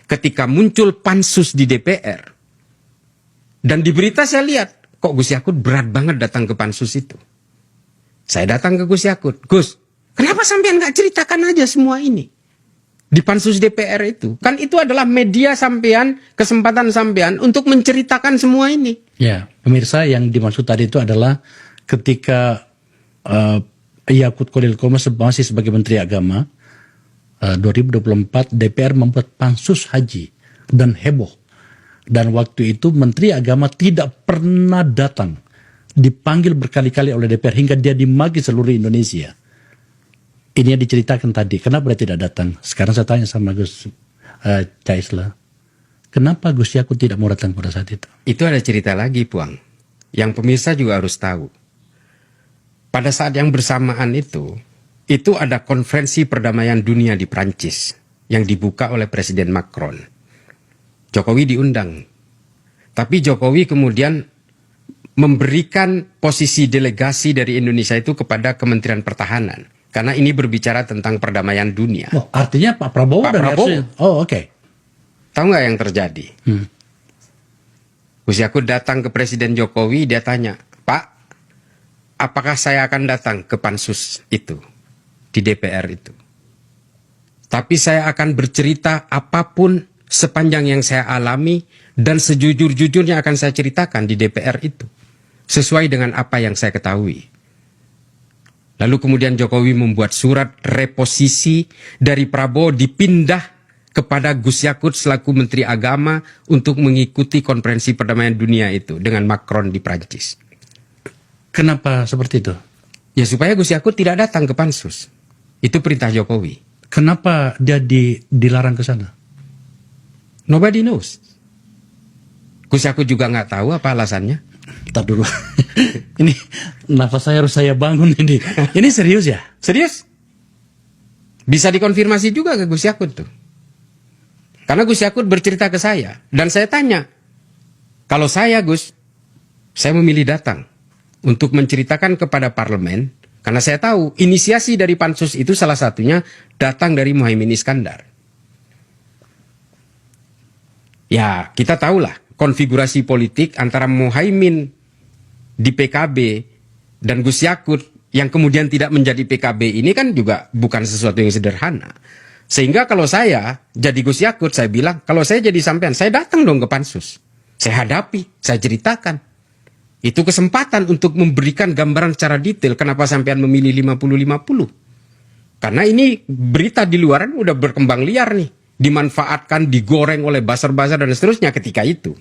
ketika muncul pansus di DPR, dan di berita saya lihat, kok Gus Yakut berat banget datang ke pansus itu. Saya datang ke Gus Yakut, Gus, kenapa sampean nggak ceritakan aja semua ini? Di pansus DPR itu. Kan itu adalah media sampean, kesempatan sampean untuk menceritakan semua ini. Ya, pemirsa, yang dimaksud tadi itu adalah ketika Yakut Khalil Qomas masih sebagai Menteri Agama, 2024 DPR membuat pansus haji dan heboh. Dan waktu itu Menteri Agama tidak pernah datang. Dipanggil berkali-kali oleh DPR hingga dia dimaki seluruh Indonesia. Ini yang diceritakan tadi. Kenapa dia tidak datang? Sekarang saya tanya sama Gus Caisla. Kenapa Gus Yakut tidak mau datang pada saat itu? Itu ada cerita lagi, Puang. Yang pemirsa juga harus tahu. Pada saat yang bersamaan itu ada konferensi perdamaian dunia di Prancis yang dibuka oleh Presiden Macron. Jokowi diundang. Tapi Jokowi kemudian memberikan posisi delegasi dari Indonesia itu kepada Kementerian Pertahanan. Karena ini berbicara tentang perdamaian dunia. Oh, artinya Pak Prabowo Pak dan Prabowo. Oh, oke. Tahu nggak yang terjadi? Gus Yakut datang ke Presiden Jokowi, dia tanya, Pak, apakah saya akan datang ke pansus itu, di DPR itu? Tapi saya akan bercerita apapun sepanjang yang saya alami dan sejujur-jujurnya akan saya ceritakan di DPR itu. Sesuai dengan apa yang saya ketahui. Lalu kemudian Jokowi membuat surat reposisi dari Prabowo dipindah kepada Gus Yakut selaku Menteri Agama untuk mengikuti konferensi perdamaian dunia itu dengan Macron di Prancis. Kenapa seperti itu? Ya supaya Gus Yakut tidak datang ke pansus. Itu perintah Jokowi. Kenapa dia dilarang ke sana? Nobody knows. Gus Yakut juga nggak tahu apa alasannya. Ntar dulu. Ini nafas saya harus saya bangun ini. Ini serius ya? Serius? Bisa dikonfirmasi juga ke Gus Yakut tuh. Karena Gus Yakut bercerita ke saya. Dan saya tanya, kalau saya Gus, saya memilih datang untuk menceritakan kepada parlemen. Karena saya tahu inisiasi dari pansus itu salah satunya datang dari Muhaimin Iskandar. Ya kita tahulah konfigurasi politik antara Muhaimin di PKB dan Gus Yakut yang kemudian tidak menjadi PKB ini kan juga bukan sesuatu yang sederhana. Sehingga kalau saya jadi Gus Yakut, saya bilang, kalau saya jadi sampean, saya datang dong ke pansus. Saya hadapi, saya ceritakan. Itu kesempatan untuk memberikan gambaran secara detail kenapa sampean memilih 50-50. Karena ini berita di luaran udah berkembang liar nih. Dimanfaatkan, digoreng oleh buzzer-buzzer dan seterusnya ketika itu.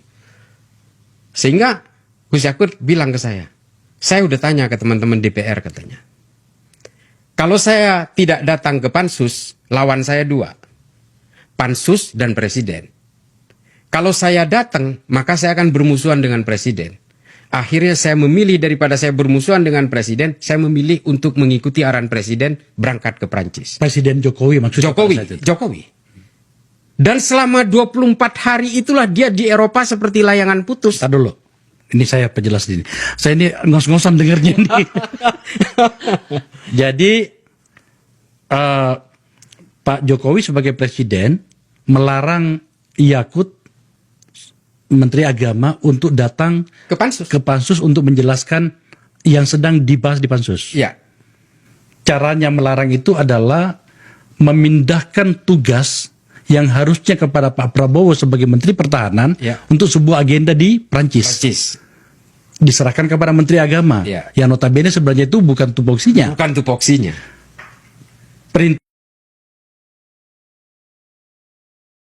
Sehingga Gus Yakut bilang ke saya udah tanya ke teman-teman DPR katanya. Kalau saya tidak datang ke pansus, lawan saya dua. Pansus dan presiden. Kalau saya datang, maka saya akan bermusuhan dengan presiden. Akhirnya saya memilih daripada saya bermusuhan dengan presiden, saya memilih untuk mengikuti arahan presiden berangkat ke Prancis. Presiden Jokowi maksudnya? Jokowi. Dan selama 24 hari itulah dia di Eropa seperti layangan putus. Tadi dulu. Ini saya perjelas ini. Saya ini ngos-ngosan dengarnya ini. Jadi Pak Jokowi sebagai presiden melarang Yakut Menteri Agama untuk datang ke pansus untuk menjelaskan yang sedang dibahas di pansus. Ya. Caranya melarang itu adalah memindahkan tugas yang harusnya kepada Pak Prabowo sebagai Menteri Pertahanan untuk sebuah agenda di Prancis. Diserahkan kepada Menteri Agama. Yang notabene sebenarnya itu bukan tupoksinya. Bukan tupoksinya.